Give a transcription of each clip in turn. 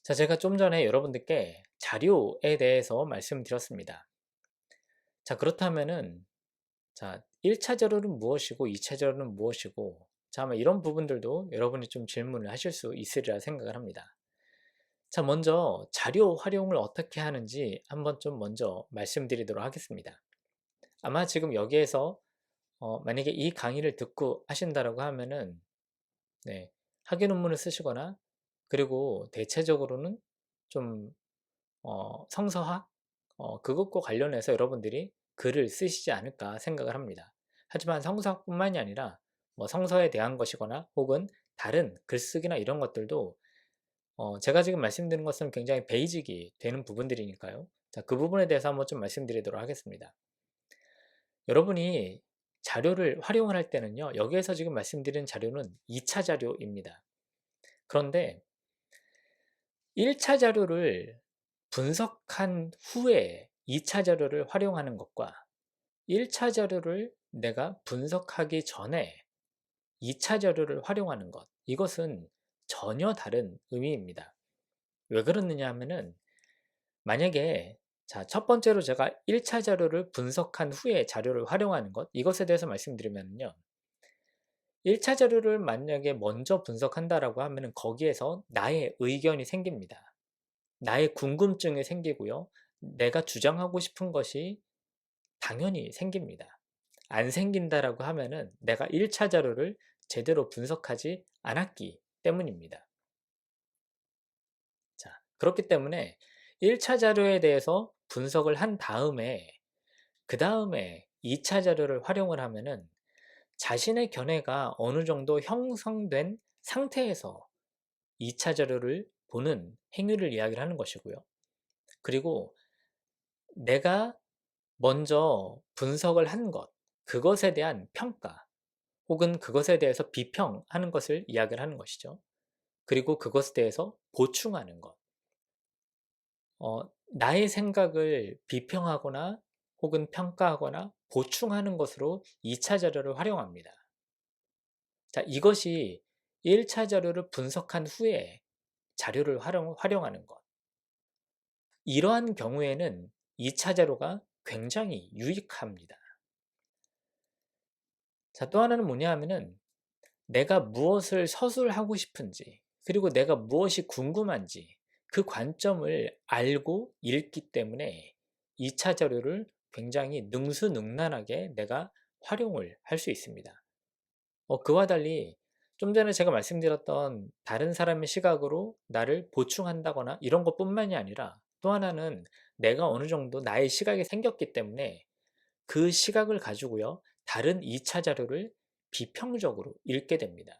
자, 제가 좀 전에 여러분들께 자료에 대해서 말씀드렸습니다. 자, 그렇다면은, 자, 1차 자료는 무엇이고 2차 자료는 무엇이고, 자, 아마 이런 부분들도 여러분이 좀 질문을 하실 수 있으리라 생각을 합니다. 자, 먼저 자료 활용을 어떻게 하는지 한번 좀 먼저 말씀드리도록 하겠습니다. 아마 지금 여기에서 만약에 이 강의를 듣고 하신다라고 하면은, 네, 학위 논문을 쓰시거나, 그리고 대체적으로는 좀 성서학 그것과 관련해서 여러분들이 글을 쓰시지 않을까 생각을 합니다. 하지만 성서학뿐만이 아니라 뭐 성서에 대한 것이거나 혹은 다른 글쓰기나 이런 것들도 제가 지금 말씀드린 것은 굉장히 베이직이 되는 부분들이니까요. 자, 그 부분에 대해서 한번 좀 말씀드리도록 하겠습니다. 여러분이 자료를 활용을 할 때는요. 여기에서 지금 말씀드린 자료는 2차 자료입니다. 그런데 1차 자료를 분석한 후에 2차 자료를 활용하는 것과 1차 자료를 내가 분석하기 전에 2차 자료를 활용하는 것, 이것은 전혀 다른 의미입니다. 왜 그러느냐 하면은 만약에 자, 첫 번째로 제가 1차 자료를 분석한 후에 자료를 활용하는 것, 이것에 대해서 말씀드리면요. 1차 자료를 만약에 먼저 분석한다라고 하면은 거기에서 나의 의견이 생깁니다. 나의 궁금증이 생기고요. 내가 주장하고 싶은 것이 당연히 생깁니다. 안 생긴다라고 하면은 내가 1차 자료를 제대로 분석하지 않았기 때문입니다. 자, 그렇기 때문에 1차 자료에 대해서 분석을 한 다음에 그 다음에 2차 자료를 활용을 하면은 자신의 견해가 어느 정도 형성된 상태에서 2차 자료를 보는 행위를 이야기를 하는 것이고요. 그리고 내가 먼저 분석을 한 것, 그것에 대한 평가, 혹은 그것에 대해서 비평하는 것을 이야기를 하는 것이죠. 그리고 그것에 대해서 보충하는 것. 나의 생각을 비평하거나 혹은 평가하거나 보충하는 것으로 2차 자료를 활용합니다. 자, 이것이 1차 자료를 분석한 후에 자료를 활용하는 것. 이러한 경우에는 2차 자료가 굉장히 유익합니다. 자, 또 하나는 뭐냐 하면은 내가 무엇을 서술하고 싶은지, 그리고 내가 무엇이 궁금한지 그 관점을 알고 읽기 때문에 2차 자료를 굉장히 능수능란하게 내가 활용을 할 수 있습니다. 그와 달리 좀 전에 제가 말씀드렸던 다른 사람의 시각으로 나를 보충한다거나 이런 것뿐만이 아니라 또 하나는 내가 어느 정도 나의 시각이 생겼기 때문에 그 시각을 가지고요. 다른 2차 자료를 비평적으로 읽게 됩니다.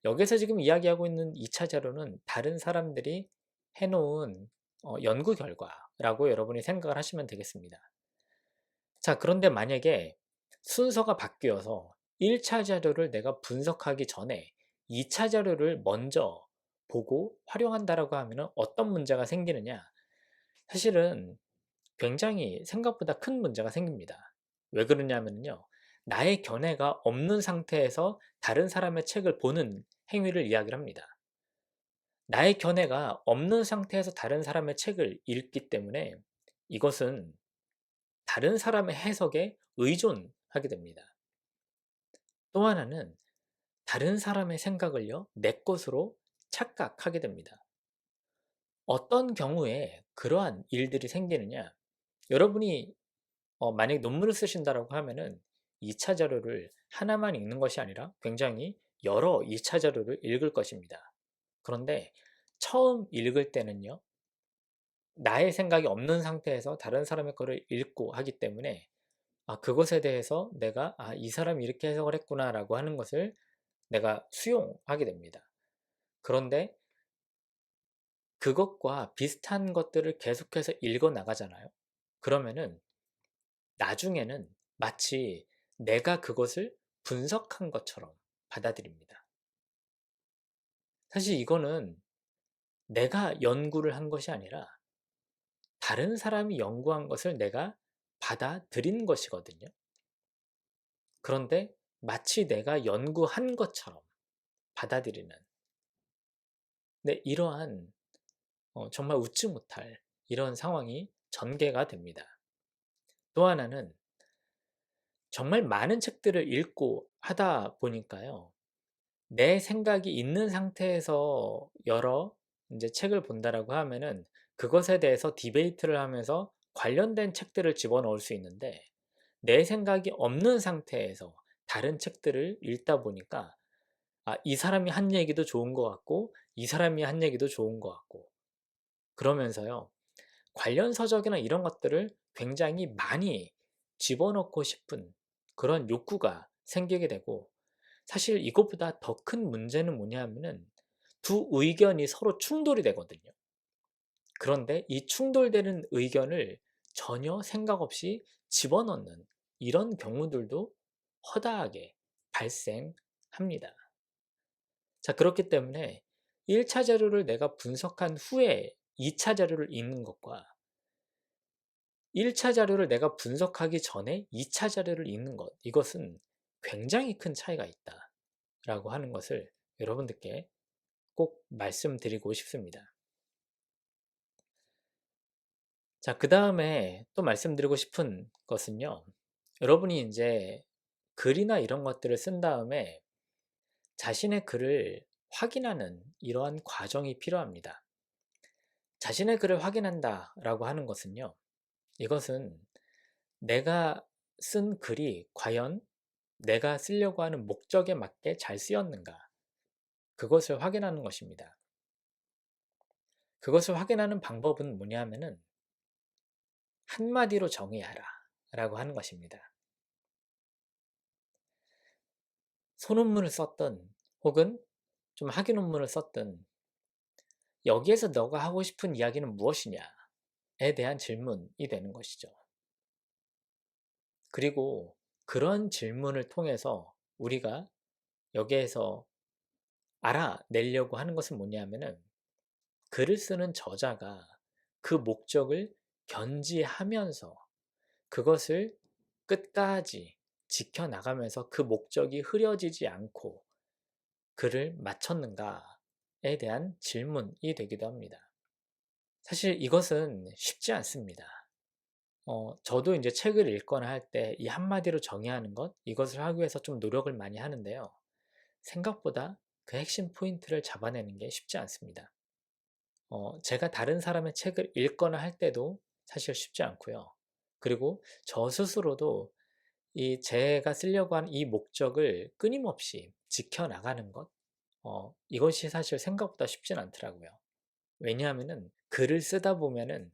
여기서 지금 이야기하고 있는 2차 자료는 다른 사람들이 해놓은 연구 결과라고 여러분이 생각을 하시면 되겠습니다. 자, 그런데 만약에 순서가 바뀌어서 1차 자료를 내가 분석하기 전에 2차 자료를 먼저 보고 활용한다라고 하면 어떤 문제가 생기느냐? 사실은 굉장히 생각보다 큰 문제가 생깁니다. 왜 그러냐면요. 나의 견해가 없는 상태에서 다른 사람의 책을 보는 행위를 이야기를 합니다. 나의 견해가 없는 상태에서 다른 사람의 책을 읽기 때문에 이것은 다른 사람의 해석에 의존하게 됩니다. 또 하나는 다른 사람의 생각을요, 내 것으로 착각하게 됩니다. 어떤 경우에 그러한 일들이 생기느냐? 여러분이 만약에 논문을 쓰신다라고 하면은 2차 자료를 하나만 읽는 것이 아니라 굉장히 여러 2차 자료를 읽을 것입니다. 그런데 처음 읽을 때는요. 나의 생각이 없는 상태에서 다른 사람의 거를 읽고 하기 때문에 그것에 대해서 내가 '이 사람이 이렇게 해석을 했구나.'라고 하는 것을 내가 수용하게 됩니다. 그런데 그것과 비슷한 것들을 계속해서 읽어 나가잖아요. 그러면은 나중에는 마치 내가 그것을 분석한 것처럼 받아들입니다. 사실 이거는 내가 연구를 한 것이 아니라 다른 사람이 연구한 것을 내가 받아들인 것이거든요. 그런데 마치 내가 연구한 것처럼 받아들이는, 네, 이러한 정말 웃지 못할 이런 상황이 전개가 됩니다. 또 하나는 정말 많은 책들을 읽고 하다 보니까요. 내 생각이 있는 상태에서 여러 이제 책을 본다라고 하면은 그것에 대해서 디베이트를 하면서 관련된 책들을 집어넣을 수 있는데, 내 생각이 없는 상태에서 다른 책들을 읽다 보니까 이 사람이 한 얘기도 좋은 것 같고 이 사람이 한 얘기도 좋은 것 같고, 그러면서요. 관련 서적이나 이런 것들을 굉장히 많이 집어넣고 싶은 그런 욕구가 생기게 되고, 사실 이것보다 더 큰 문제는 뭐냐 하면은 두 의견이 서로 충돌이 되거든요. 그런데 이 충돌되는 의견을 전혀 생각 없이 집어넣는 이런 경우들도 허다하게 발생합니다. 자, 그렇기 때문에 1차 자료를 내가 분석한 후에 2차 자료를 읽는 것과 1차 자료를 내가 분석하기 전에 2차 자료를 읽는 것, 이것은 굉장히 큰 차이가 있다라고 하는 것을 여러분들께 꼭 말씀드리고 싶습니다. 자, 그 다음에 또 말씀드리고 싶은 것은요. 여러분이 이제 글이나 이런 것들을 쓴 다음에 자신의 글을 확인하는 이러한 과정이 필요합니다. 자신의 글을 확인한다라고 하는 것은요. 이것은 내가 쓴 글이 과연 내가 쓰려고 하는 목적에 맞게 잘 쓰였는가, 그것을 확인하는 것입니다. 그것을 확인하는 방법은 뭐냐 하면은 한마디로 정의하라 라고 하는 것입니다. 소논문을 썼든 혹은 좀 학위 논문을 썼든 여기에서 너가 하고 싶은 이야기는 무엇이냐에 대한 질문이 되는 것이죠. 그리고 그런 질문을 통해서 우리가 여기에서 알아내려고 하는 것은 뭐냐 하면은 글을 쓰는 저자가 그 목적을 견지하면서 그것을 끝까지 지켜나가면서 그 목적이 흐려지지 않고 글을 마쳤는가에 대한 질문이 되기도 합니다. 사실 이것은 쉽지 않습니다. 저도 이제 책을 읽거나 할 때 이 한마디로 정의하는 것, 이것을 하기 위해서 좀 노력을 많이 하는데요. 생각보다 그 핵심 포인트를 잡아내는 게 쉽지 않습니다. 제가 다른 사람의 책을 읽거나 할 때도 사실 쉽지 않고요. 그리고 저 스스로도 이 제가 쓰려고 하는 이 목적을 끊임없이 지켜나가는 것, 이것이 사실 생각보다 쉽진 않더라고요. 왜냐하면은 글을 쓰다 보면은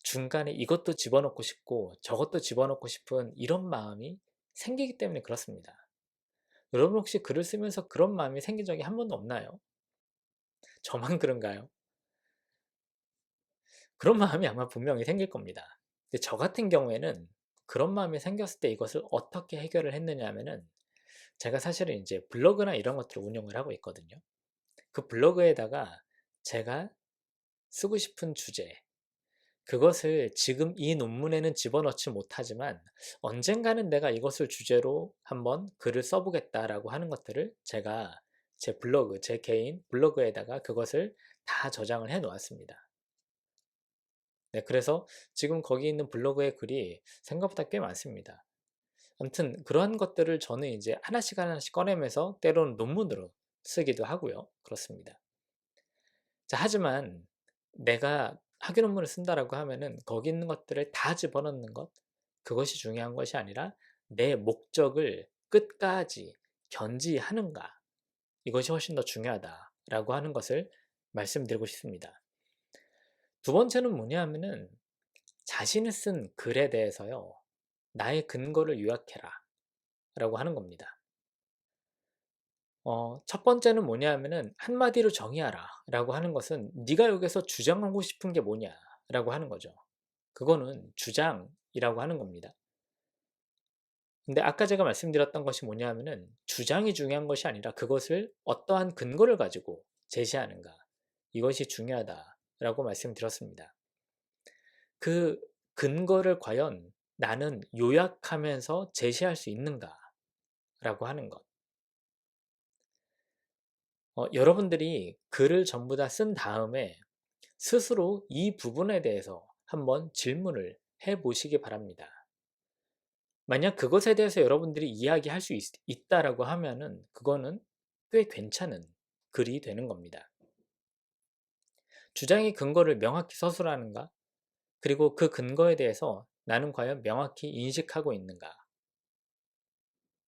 중간에 이것도 집어넣고 싶고 저것도 집어넣고 싶은 이런 마음이 생기기 때문에 그렇습니다. 여러분 혹시 글을 쓰면서 그런 마음이 생긴 적이 한 번도 없나요? 저만 그런가요? 그런 마음이 아마 분명히 생길 겁니다. 근데 저 같은 경우에는 그런 마음이 생겼을 때 이것을 어떻게 해결을 했느냐 하면은, 제가 사실은 이제 블로그나 이런 것들을 운영을 하고 있거든요. 그 블로그에다가 제가 쓰고 싶은 주제, 그것을 지금 이 논문에는 집어넣지 못하지만 언젠가는 내가 이것을 주제로 한번 글을 써보겠다라고 하는 것들을 제가 제 블로그, 제 개인 블로그에다가 그것을 다 저장을 해 놓았습니다. 네, 그래서 지금 거기 있는 블로그의 글이 생각보다 꽤 많습니다. 아무튼 그러한 것들을 저는 이제 하나씩 하나씩 꺼내면서 때로는 논문으로 쓰기도 하고요. 그렇습니다. 자, 하지만 내가 학위 논문을 쓴다라고 하면은 거기 있는 것들을 다 집어넣는 것, 그것이 중요한 것이 아니라 내 목적을 끝까지 견지하는가, 이것이 훨씬 더 중요하다라고 하는 것을 말씀드리고 싶습니다. 두 번째는 뭐냐 하면은 자신이 쓴 글에 대해서요. 나의 근거를 요약해라 라고 하는 겁니다. 첫 번째는 뭐냐 하면은 한마디로 정의하라 라고 하는 것은 네가 여기서 주장하고 싶은 게 뭐냐 라고 하는 거죠. 그거는 주장이라고 하는 겁니다. 근데 아까 제가 말씀드렸던 것이 뭐냐 하면은 주장이 중요한 것이 아니라 그것을 어떠한 근거를 가지고 제시하는가, 이것이 중요하다라고 말씀드렸습니다. 그 근거를 과연 나는 요약하면서 제시할 수 있는가라고 하는 것. 여러분들이 글을 전부 다 쓴 다음에 스스로 이 부분에 대해서 한번 질문을 해 보시기 바랍니다. 만약 그것에 대해서 여러분들이 이야기할 수 있다라고 하면은 그거는 꽤 괜찮은 글이 되는 겁니다. 주장의 근거를 명확히 서술하는가? 그리고 그 근거에 대해서 나는 과연 명확히 인식하고 있는가?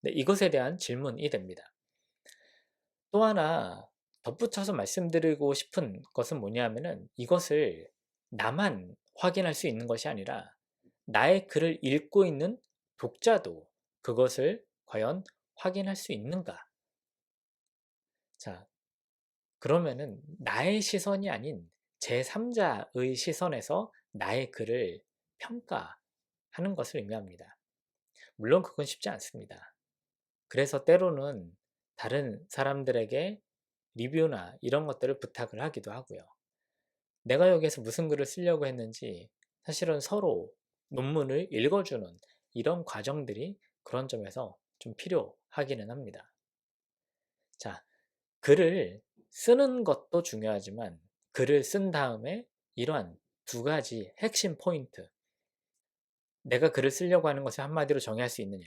네, 이것에 대한 질문이 됩니다. 또 하나 덧붙여서 말씀드리고 싶은 것은 뭐냐면은 이것을 나만 확인할 수 있는 것이 아니라 나의 글을 읽고 있는 독자도 그것을 과연 확인할 수 있는가? 자, 그러면은 나의 시선이 아닌 제3자의 시선에서 나의 글을 평가하는 것을 의미합니다. 물론 그건 쉽지 않습니다. 그래서 때로는 다른 사람들에게 리뷰나 이런 것들을 부탁을 하기도 하고요. 내가 여기에서 무슨 글을 쓰려고 했는지 사실은 서로 논문을 읽어주는 이런 과정들이 그런 점에서 좀 필요하기는 합니다. 자, 글을 쓰는 것도 중요하지만 글을 쓴 다음에 이러한 두 가지 핵심 포인트. 내가 글을 쓰려고 하는 것을 한마디로 정의할 수 있느냐.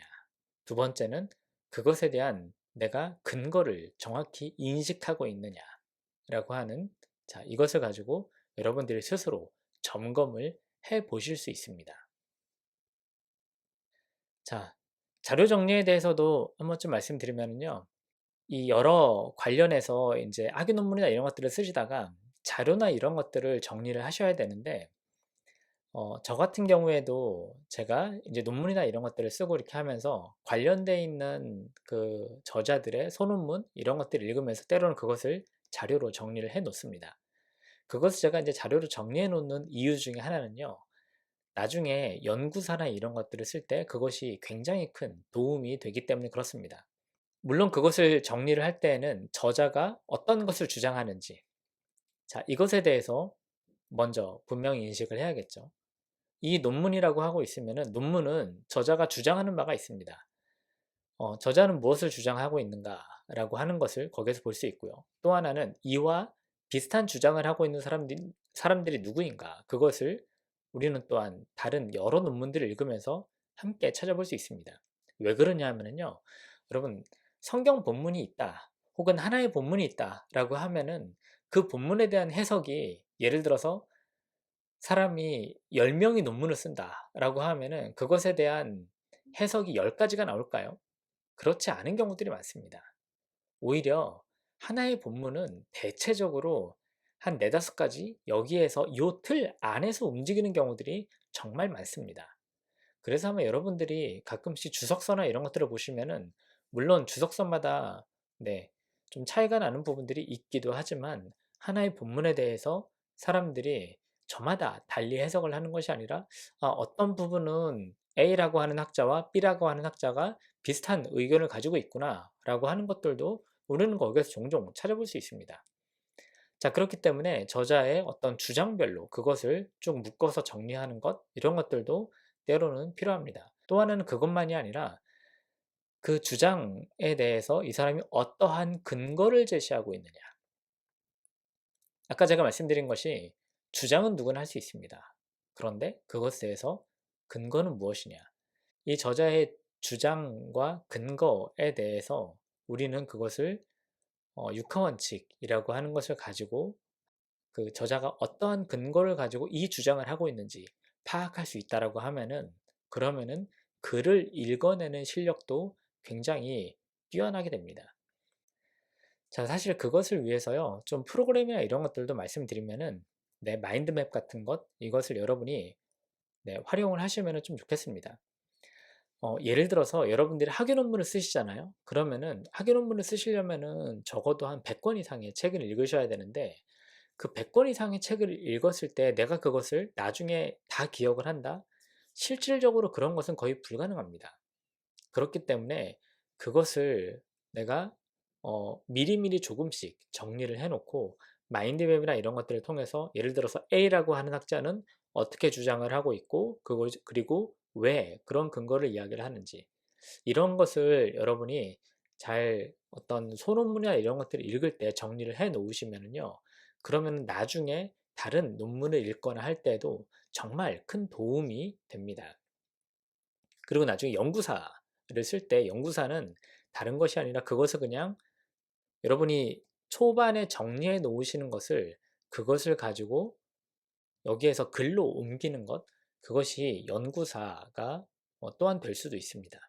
두 번째는 그것에 대한 내가 근거를 정확히 인식하고 있느냐라고 하는 자, 이것을 가지고 여러분들이 스스로 점검을 해 보실 수 있습니다. 자, 자료 정리에 대해서도 한번 좀 말씀드리면요. 이 여러 관련해서 이제 학위 논문이나 이런 것들을 쓰시다가 자료나 이런 것들을 정리를 하셔야 되는데 저 같은 경우에도 제가 이제 논문이나 이런 것들을 쓰고 이렇게 하면서 관련돼 있는 그 저자들의 소논문 이런 것들을 읽으면서 때로는 그것을 자료로 정리를 해 놓습니다. 그것을 제가 이제 자료로 정리해 놓는 이유 중에 하나는요. 나중에 연구사나 이런 것들을 쓸 때 그것이 굉장히 큰 도움이 되기 때문에 그렇습니다. 물론 그것을 정리를 할 때에는 저자가 어떤 것을 주장하는지 자, 이것에 대해서 먼저 분명히 인식을 해야겠죠. 이 논문이라고 하고 있으면은 논문은 저자가 주장하는 바가 있습니다. 저자는 무엇을 주장하고 있는가라고 하는 것을 거기에서 볼 수 있고요. 또 하나는 이와 비슷한 주장을 하고 있는 사람들이 누구인가 그것을 우리는 또한 다른 여러 논문들을 읽으면서 함께 찾아볼 수 있습니다. 왜 그러냐 하면요. 여러분 성경 본문이 있다 혹은 하나의 본문이 있다라고 하면은 그 본문에 대한 해석이 예를 들어서 사람이 10명이 논문을 쓴다라고 하면은 그것에 대한 해석이 10가지가 나올까요? 그렇지 않은 경우들이 많습니다. 오히려 하나의 본문은 대체적으로 한 4-5가지 여기에서 요 틀 안에서 움직이는 경우들이 정말 많습니다. 그래서 아마 여러분들이 가끔씩 주석서나 이런 것들을 보시면은 물론 주석서마다 네, 좀 차이가 나는 부분들이 있기도 하지만 하나의 본문에 대해서 사람들이 저마다 달리 해석을 하는 것이 아니라 어떤 부분은 A라고 하는 학자와 B라고 하는 학자가 비슷한 의견을 가지고 있구나 라고 하는 것들도 우리는 거기에서 종종 찾아볼 수 있습니다. 자, 그렇기 때문에 저자의 어떤 주장별로 그것을 쭉 묶어서 정리하는 것 이런 것들도 때로는 필요합니다. 또 하나는 그것만이 아니라 그 주장에 대해서 이 사람이 어떠한 근거를 제시하고 있느냐. 아까 제가 말씀드린 것이 주장은 누구나 할 수 있습니다. 그런데 그것에 대해서 근거는 무엇이냐. 이 저자의 주장과 근거에 대해서 우리는 그것을 육하원칙이라고 하는 것을 가지고 그 저자가 어떠한 근거를 가지고 이 주장을 하고 있는지 파악할 수 있다라고 하면은 그러면은 글을 읽어내는 실력도 굉장히 뛰어나게 됩니다. 자, 사실 그것을 위해서요, 좀 프로그램이나 이런 것들도 말씀드리면은 네, 마인드맵 같은 것 이것을 여러분이 네, 활용을 하시면 좀 좋겠습니다. 예를 들어서 여러분들이 학위 논문을 쓰시잖아요. 그러면은 학위 논문을 쓰시려면은 적어도 한 100권 이상의 책을 읽으셔야 되는데 그 100권 이상의 책을 읽었을 때 내가 그것을 나중에 다 기억을 한다? 실질적으로 그런 것은 거의 불가능합니다. 그렇기 때문에 그것을 내가 미리미리 조금씩 정리를 해 놓고 마인드맵이나 이런 것들을 통해서 예를 들어서 A라고 하는 학자는 어떻게 주장을 하고 있고 그리고 왜 그런 근거를 이야기를 하는지 이런 것을 여러분이 잘 어떤 소논문이나 이런 것들을 읽을 때 정리를 해 놓으시면은요. 그러면 나중에 다른 논문을 읽거나 할 때도 정말 큰 도움이 됩니다. 그리고 나중에 연구사를 쓸 때 연구사는 다른 것이 아니라 그것을 그냥 여러분이 초반에 정리해 놓으시는 것을 그것을 가지고 여기에서 글로 옮기는 것, 그것이 연구사가 또한 될 수도 있습니다.